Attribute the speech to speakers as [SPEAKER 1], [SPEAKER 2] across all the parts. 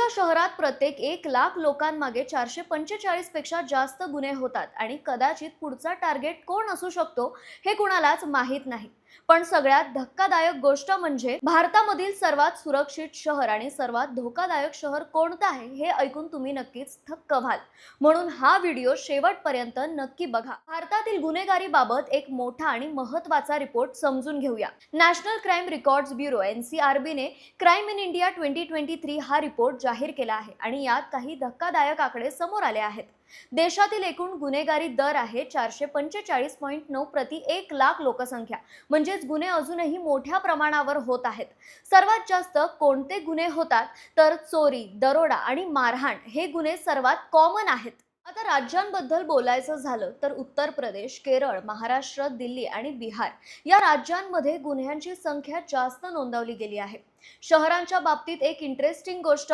[SPEAKER 1] तुमच्या शहरात प्रत्येक 1 लाख लोकांमागे 445 पेक्षा जास्त गुन्हे होतात आणि कदाचित पुढचा टार्गेट कोण असू शकतो हे कुणालाच माहीत नाही। पण सगळ्यात धक्कादायक गोष्ट म्हणजे भारतामधील सर्वात सुरक्षित शहर आणि सर्वात धोकादायक शहर कोणते आहे हे ऐकून तुम्ही नक्कीच थक्क व्हाल। म्हणून हा व्हिडिओ शेवटपर्यंत नक्की बघा। भारतातील गुन्हेगारीबाबत एक मोठा आणि महत्त्वाचा रिपोर्ट समजून घेऊया। National crime records bureau NCRB ने क्राइम इन इंडिया 2023 हा रिपोर्ट जाहीर केला आहे आणि यात काही धक्कादायक आकडे समोर आले आहेत। देशातील एकूण गुन्हेगारी दर आहे 445.9 प्रति 1 लाख लोकसंख्या, म्हणजेच गुन्हे अजूनही मोठ्या प्रमाणावर होत आहेत। सर्वात जास्त कोणते गुन्हे होतात तर चोरी, दरोडा आणि मारहाण हे गुन्हे सर्वात कॉमन आहेत। आता राज्यांबद्दल बोलायचं झालं तर उत्तर प्रदेश, केरळ, महाराष्ट्र, दिल्ली आणि बिहार या राज्यांमध्ये गुन्ह्यांची संख्या जास्त नोंदवली गेली आहे। शहरांच्या बाबतीत एक इंटरेस्टिंग गोष्ट,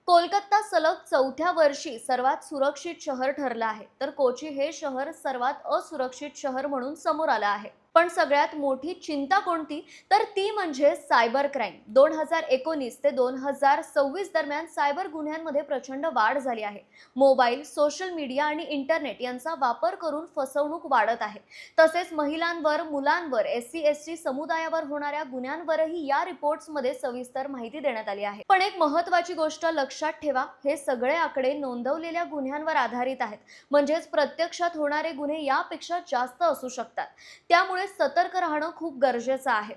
[SPEAKER 1] कोलकाता सलग 4थ्या वर्षी सर्वात सुरक्षित शहर ठरलं आहे, तर कोची हे शहर सर्वात असुरक्षित शहर म्हणून समोर आलं आहे। पण सगळ्यात मोठी चिंता कोणती तर ती म्हणजे सायबर क्राइम। 2019 ते 2026 दरम्यान सायबर गुन्ह्यांमध्ये प्रचंड वाढ झाली आहे। मोबाईल, सोशल मीडिया आणि इंटरनेट यांचा वापर करून फसवणूक वाढत आहे। तसेच महिलांवर, मुलांवर, SC/ST समुदायावर होणाऱ्या गुन्ह्यांवरही या रिपोर्ट्समध्ये सविस्तर माहिती देण्यात आली आहे। पण एक महत्त्वाची गोष्ट लक्षात ठेवा, हे सगळे आकडे नोंदवलेल्या गुन्ह्यांवर आधारित आहेत, म्हणजेच प्रत्यक्षात होणारे गुन्हे यापेक्षा जास्त असू शकतात। त्यामुळे सतर्क राहणं खूप गरजेचं आहे।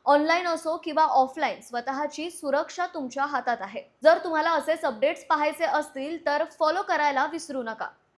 [SPEAKER 1] ऑनलाईन असो किंवा ऑफलाईन, स्वतःची सुरक्षा तुमच्या हातात आहे। जर तुम्हाला असेच अपडेट्स पाहायचे असतील तर फॉलो करायला विसरू नका।